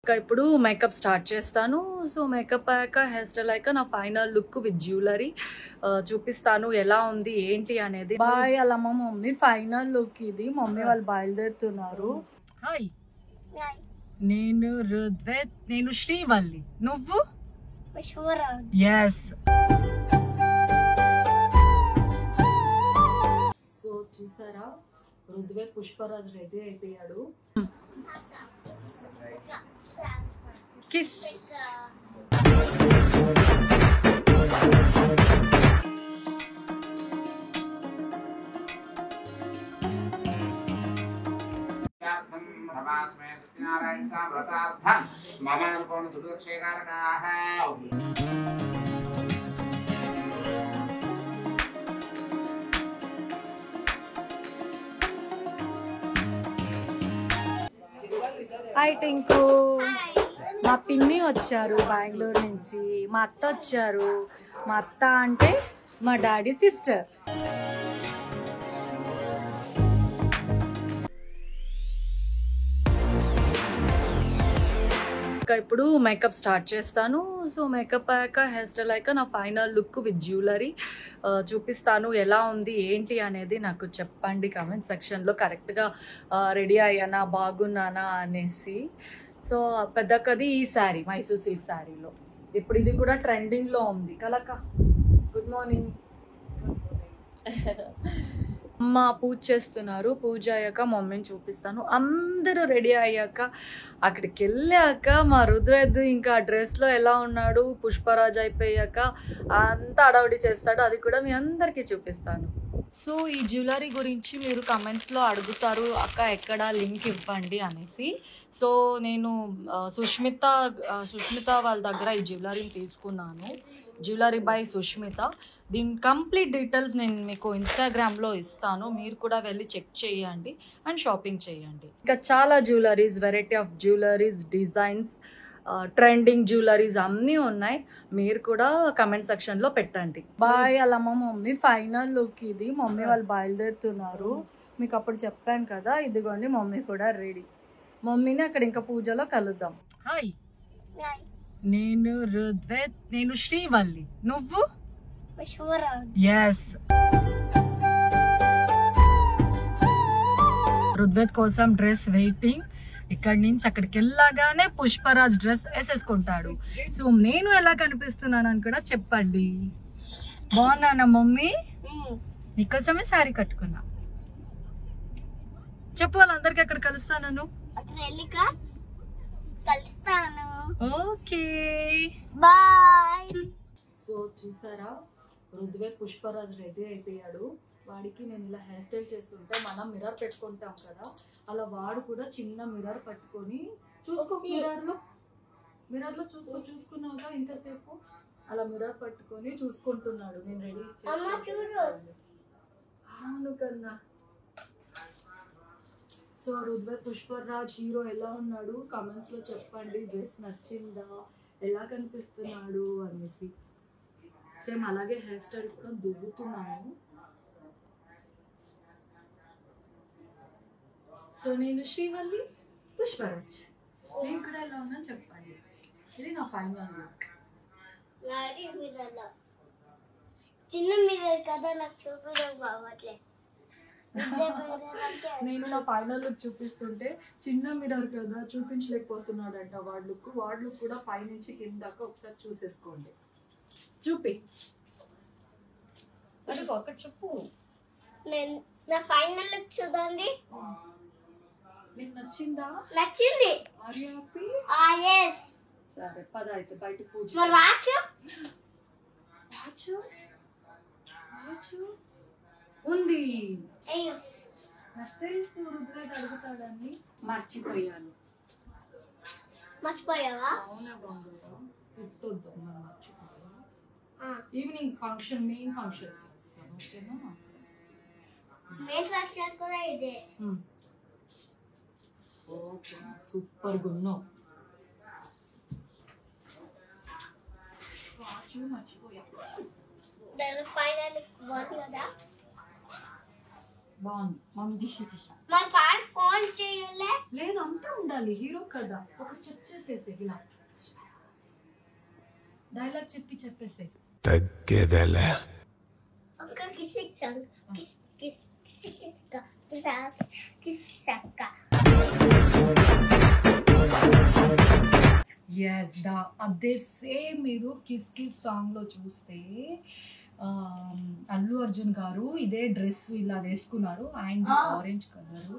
ఇంకా ఇప్పుడు makeup start చేస్తాను. సో మేకప్ అయ్యాక హెయిర్ స్టైల్ అయ్యాక నా ఫైనల్ లుక్ విత్ జ్యువెలరీ చూపిస్తాను ఎలా ఉంది ఏంటి అనేది. బాయ్ అలా మా మమ్మీ ఫైనల్ లుక్ ఇది. మమ్మీ వాళ్ళు బయలుదేరుతున్నారు. హాయ్, నేను రుద్వేత్, నేను శ్రీవల్లి, నువ్వు? ఎస్. సో చూసారా, రుద్వేత్ పుష్పరాజ్ రెడీ అయిపోయాడు. కిస్. హాయ్ టింకు. మా పిన్ని వచ్చారు బెంగళూరు నుంచి, మా అత్త వచ్చారు. మా అత్త అంటే మా డాడీ సిస్టర్. ఇంకా ఇప్పుడు మేకప్ స్టార్ట్ చేస్తాను. సో మేకప్ అయ్యాక హెయిర్ స్టైల్ అయ్యాక నా ఫైనల్ లుక్ విత్ జ్యువెలరీ చూపిస్తాను ఎలా ఉంది ఏంటి అనేది నాకు చెప్పండి కామెంట్ సెక్షన్లో. కరెక్ట్గా రెడీ అయ్యానా, బాగున్నానా అనేసి. సో పెద్దకది ఈ శారీ, మైసూర్ సిల్క్ శారీలో. ఇప్పుడు ఇది కూడా ట్రెండింగ్లో ఉంది. కలక గుడ్ మార్నింగ్. అమ్మ పూజ చేస్తున్నారు. పూజ అయ్యాక మమ్మీని చూపిస్తాను. అందరూ రెడీ అయ్యాక అక్కడికి వెళ్ళాక మా రుద్వేద్ ఇంకా డ్రెస్లో ఎలా ఉన్నాడు, పుష్పరాజ్ అయిపోయాక అంతా అడవడి చేస్తాడు. అది కూడా మీ అందరికీ చూపిస్తాను. సో ఈ జ్యువెలరీ గురించి మీరు కమెంట్స్లో అడుగుతారు, అక్క ఎక్కడ లింక్ ఇవ్వండి అనేసి. సో నేను సుష్మిత వాళ్ళ దగ్గర ఈ జ్యువెలరీని తీసుకున్నాను. Jewellery by Sushmita. దీని కంప్లీట్ డీటెయిల్స్ నేను మీకు ఇన్స్టాగ్రామ్లో ఇస్తాను. మీరు కూడా వెళ్ళి చెక్ చేయండి అండ్ షాపింగ్ చేయండి. ఇంకా చాలా jewelleries, variety of jewelleries, designs, trending jewelleries అన్నీ ఉన్నాయి. మీరు కూడా కమెంట్ సెక్షన్లో పెట్టండి. బాయ్ అలా మా మమ్మీ ఫైనల్ లుక్ ఇది. మమ్మీ వాళ్ళు బయలుదేరుతున్నారు. మీకు అప్పుడు చెప్పాను కదా, ఇదిగోండి మమ్మీ కూడా రెడీ. మమ్మీని అక్కడ ఇంకా పూజలో కలుద్దాం. హాయ్, నేను రుద్వేత్, నేను శ్రీవల్లి, నువ్వు? ఎస్. రుద్వేత్ కోసం డ్రెస్ వెయిటింగ్. ఇక్కడి నుంచి అక్కడికి వెళ్ళగానే పుష్పరాజ్ డ్రెస్ వేసేసుకుంటాడు. సో నేను ఎలా కనిపిస్తున్నానని కూడా చెప్పండి. బాగున్నానా మమ్మీ? నీకోసమే శారీ కట్టుకున్నా. చెప్పు వాళ్ళందరికి అక్కడ కలుస్తాను. Okay bye. సో చూసారా, రుద్వేత్ పుష్పరాజ్ రెడీ అయిపోయాడు. వాడికి నేను ఇలా హెయిర్ స్టైల్ చేస్తుంటే మనం మిర్రర్ పెట్టుకుంటాం కదా, అలా వాడు కూడా చిన్న మిర్రర్ పట్టుకొని చూసుకో. మిర్రర్లో చూసుకున్నావుగా ఇంతసేపు. అలా మిర్రర్ పట్టుకొని చూసుకుంటున్నాడు. నేను రెడీ అవును కన్నా. సో రుద్వేత్ పుష్పరాజ్ హీరో ఎలా ఉన్నాడు కమెంట్స్లో చెప్పండి. డ్రెస్ నచ్చిందా, ఎలా కనిపిస్తున్నాడు అనేసి. సేమ్ అలాగే హెయిర్ స్టైల్ కూడా దువ్వుతున్నాను. సో నేను శ్రీవల్లి, పుష్పరాజ్. నేను కూడా ఎలా ఉన్నా చెప్పండి. ఇది నా ఫైనల్ లుక్. చిన్న మీద కదా నాకు చూపించకపోవట్లే. నేను నా ఫైనల్ లుక్ చూపిస్తుంటే చిన్న మిర్రర్ కదా చూపించలేకపోతున్నాడంట వాడి లుక్. వాడి లుక్ కూడా పైనుంచి కింద దాకా ఒకసారి చూసేసుకోండి. చూపి అడుగు అక్కడ చెప్పు. నేను నా ఫైనల్ లుక్ చూడండి. నీకు నచ్చిందా? నచ్చింది. Are you happy? yes. సరే పద అయితే బయట పూజ. మరి వాచ్ ఉంది. అయ్యో నాకు తెలుసు రుద్వేత్ అడుగుతాడని. మర్చిపోయాను. మర్చిపోయావా? అవునా బంగారు, గుర్తొద్దు మనం మర్చిపోయాను. ఈవినింగ్ ఫంక్షన్, మెయిన్ ఫంక్షన్ చేస్తాను. ఓకేనా? మెయిన్ ఫంక్షన్ కూడా ఇదే. ఓకే సూపర్ గున్నావు. మర్చిపోయా. ఫైనల్ బాగుంది కదా. బాగుంది. మమ్మీ తీసేసేసా. మా పాట ఫోన్ చేయలే. లేదు అంతా ఉండాలి, హీరో కదా. ఒక స్టెప్ చేసేసే ఇలా డైలాగ్ చెప్పేసే. తగ్గేదలే. ఒక కిస్ ఇచ్చాను. కిస్ కిస్ కిస్ సక్క. ఎస్ అదే సేమ్ మీరు కిస్ కిస్ సాంగ్ లో చూస్తే అల్లు అర్జున్ గారు ఇదే డ్రెస్ ఇలా వేసుకున్నారు. ఆయన ఆరెంజ్ కలర్,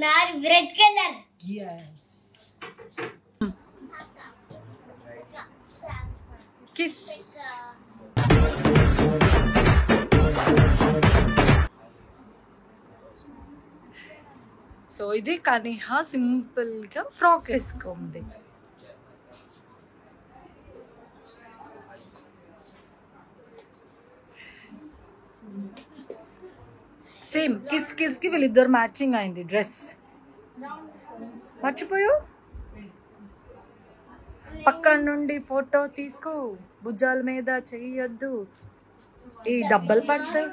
నాది రెడ్ కలర్. ఎస్ కిస్. సో ఇది కనిహ సింపుల్ గా ఫ్రాక్ వేసుకుంది. సేమ్ కిస్ కిస్ కి వీళ్ళిద్దరు మ్యాచింగ్ అయింది డ్రెస్. మర్చిపోయావు, పక్కన నుండి ఫోటో తీసుకో, భుజాల మీద చెయ్యొద్దు, ఈ డబ్బలు పడతాయి,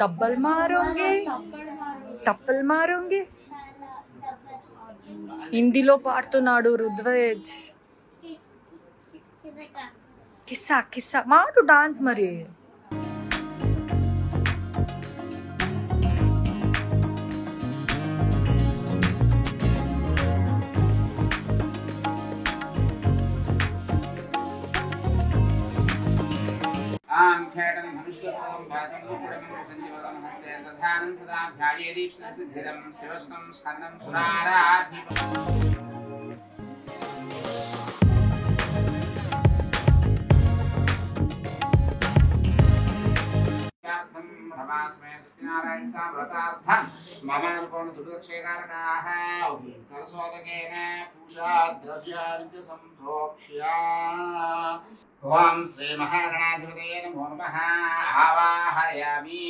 డబ్బలు మారోంగే, టప్పలు మారోంగే. హిందీలో పాడుతున్నాడు రుద్వేజ్. కిస్సా కిస్సా మాడు డాన్స్ మరి. खेटं धनुष्यं भासं मुकुटं संजीवनं हस्ते दधानं सदा ध्यायेदीप्सितं शिवस्तं स्कन्दं सुराराधिपम् भवास्मे सत्यनारायण व्रतार्थं ममानुकोण सुदक्षेकारकाः कलशोदकेन पूजा द्रव्याणि च संप्रोक्ष्य ओम श्री महागणाधिपतये नमो नमः आवाहयामि।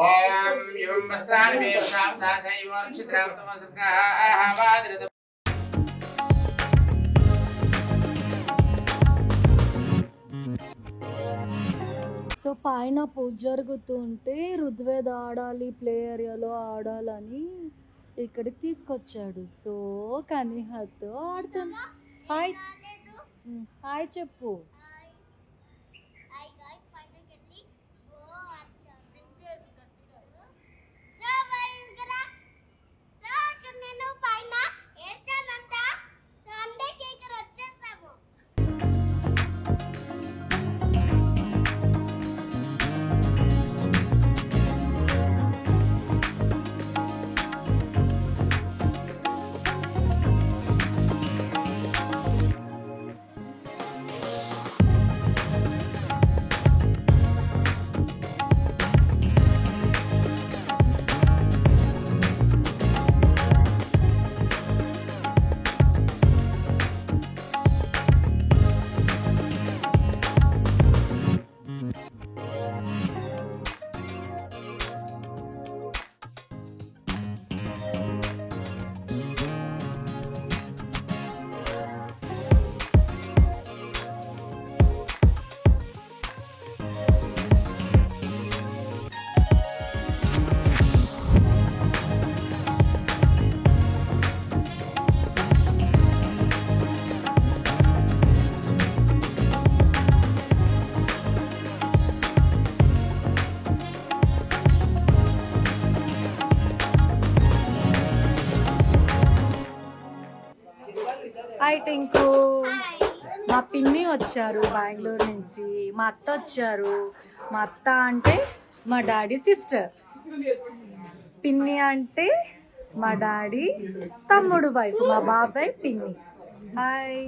ఓం యం వస్సాని వేషాం సాధైవ చిత్రావతమసకాహవాద్రత. సో పైన పూజ జరుగుతుంటే రుద్వేద్ ఆడాలి, ప్లే ఏరియాలో ఆడాలని ఇక్కడికి తీసుకొచ్చాడు. సో కనిహతో ఆడుతున్నా. హాయ్ హాయ్ చెప్పు. హాయ్ టింకు. మా పిన్ని వచ్చారు బెంగళూరు నుంచి, మా అత్త వచ్చారు. మా అత్త అంటే మా డాడీ సిస్టర్, పిన్ని అంటే మా డాడీ తమ్ముడు వైఫ్, మా బాబాయ్ పిన్ని. హాయ్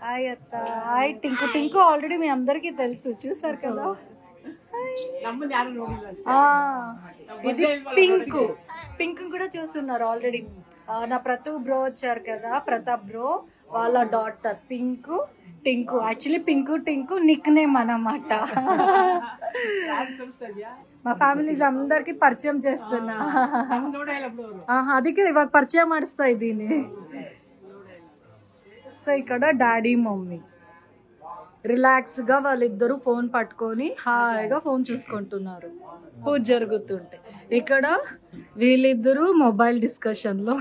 హాయ్ అత్త. హాయ్ టింకు. టింకు ఆల్రెడీ మీ అందరికీ తెలుసు, చూసారు కదా. ఇది పింకు. పింక్ కూడా చూస్తున్నారు ఆల్రెడీ. నా ప్రతాప్ బ్రో వచ్చారు కదా, ప్రతాప్ బ్రో వాళ్ళ daughter pink Tinku. Actually pink Tinku Nick name అన్నమాట. మా ఫ్యామిలీస్ అందరికి పరిచయం చేస్తున్నా. ಅದಕ್ಕೆ ಇವಾಗ ಪರಿಚಯ ಮಾಡಿಸ್ತಾ ಇದ್ದೀನಿ. సో ఇక్కడ డాడీ మమ్మీ రిలాక్స్ గా వాళ్ళిద్దరూ ఫోన్ పట్టుకొని హాయిగా ఫోన్ చూసుకుంటున్నారు పూజ జరుగుతుంటే. ఇక్కడ వీళ్ళిద్దరూ మొబైల్ డిస్కషన్ లో.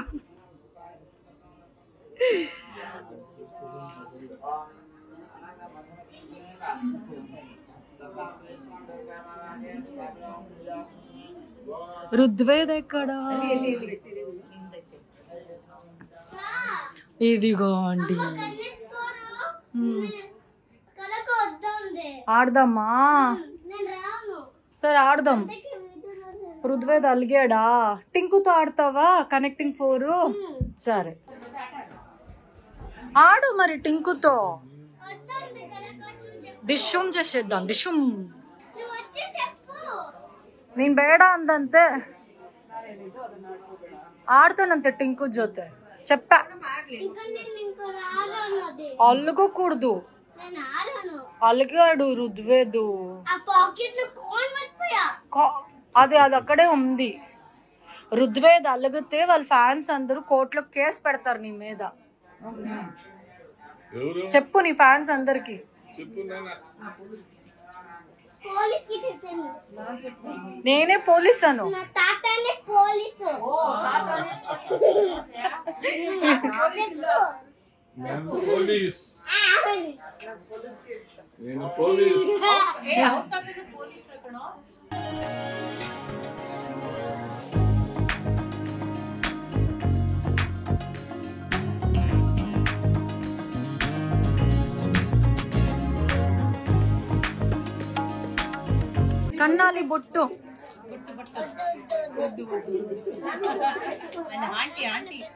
రుద్వేద్ ఎక్కడ? ఇదిగో అండి. ఆడదామా? సరే ఆడదాం. రుద్వేద్ అలిగాడా? టింకుతో ఆడతావా కనెక్టింగ్ 4? సరే ఆడు మరి టింకుతో. డిషుమ్ చేసేద్దాం. డిషుమ్. ನೀನ್ ಬೇಡ ಅಂದಂತೆ ఆడతానంతే టింకు జೊತೆ. చెప్పా అల్లుకోకూడదు. అలిగాడు రుద్వేదు. అది అక్కడే ఉంది. రుద్వేద్ అలిగితే వాళ్ళ ఫ్యాన్స్ అందరూ కోర్టులో కేసు పెడతారు నీ మీద. చెప్పు నీ ఫ్యాన్స్ అందరికి. నేనే పోలీస్ అను. కన్నాలి బొట్టు.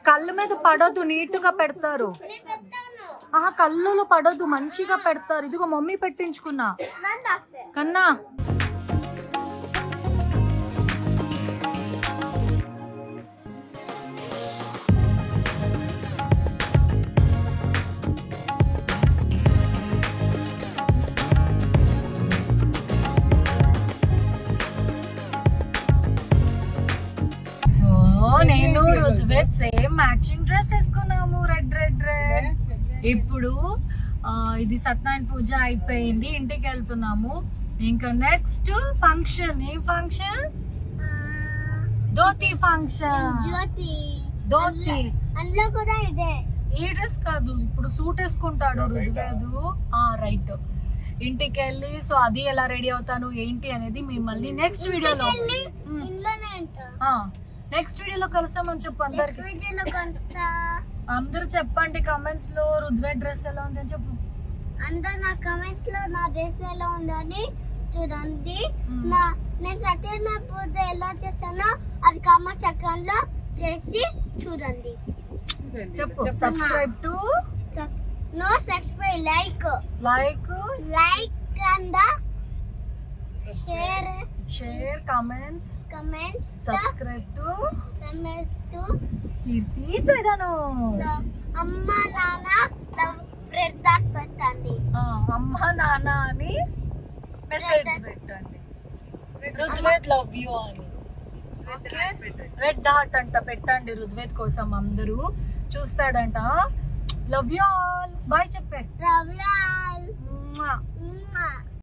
కళ్ళు మీద పడదు, నీట్ గా పెడతారు. కళ్ళులో పడదు, మంచిగా పెడతారు. ఇదిగో మమ్మీ పెట్టించుకున్నా. కన్నా నేను రుద్వేద్ సేమ్ మ్యాచింగ్ డ్రెస్ వేసుకున్నాము. Red red red. ఇప్పుడు ఇది సత్యనారాయణ పూజ అయిపోయింది, ఇంటికి వెళ్తున్నాము. ఇంకా నెక్స్ట్ ఫంక్షన్. ఏం ఫంక్షన్? ధోతి ఫంక్షన్. ధోతి అందులో కూడా ఇదే. ఈ డ్రెస్ కాదు, ఇప్పుడు సూట్ వేసుకుంటాడు రుద్వేదు. రైట్. ఇంటికి వెళ్ళి సో అది ఎలా రెడీ అవుతాను ఏంటి అనేది మిమ్మల్ని నెక్స్ట్ వీడియోలో కలుస్తామని చెప్పు అందరికి. అందరూ చెప్పండి కమెంట్స్ లో రుద్వేద్ డ్రెస్ ఎలా ఉంది అని చెప్పు. అందరు నా కమెంట్స్ లో నా డ్రెస్ ఎలా ఉందని చూడండి. నేను సత్యనారాయణ పూజ ఎలా చేస్తానో అది కామెంట్ సెక్షన్ లో చేసి చూడండి. చెప్పు. Subscribe to no subscribe like and share comments subscribe to Keerthi Chaitanya. అమ్మ నాన్న రెడ్ డాట్ పెట్టండి. అమ్మ నాన్న అని మెసేజ్ పెట్టండి. రుద్వేద్ లవ్ యూ అని రెడ్ డాట్ అంట పెట్టండి. రుద్వేద్ కోసం అందరూ చూస్తాడంట. Love you all. బాయ్ చెప్పే. Love you all.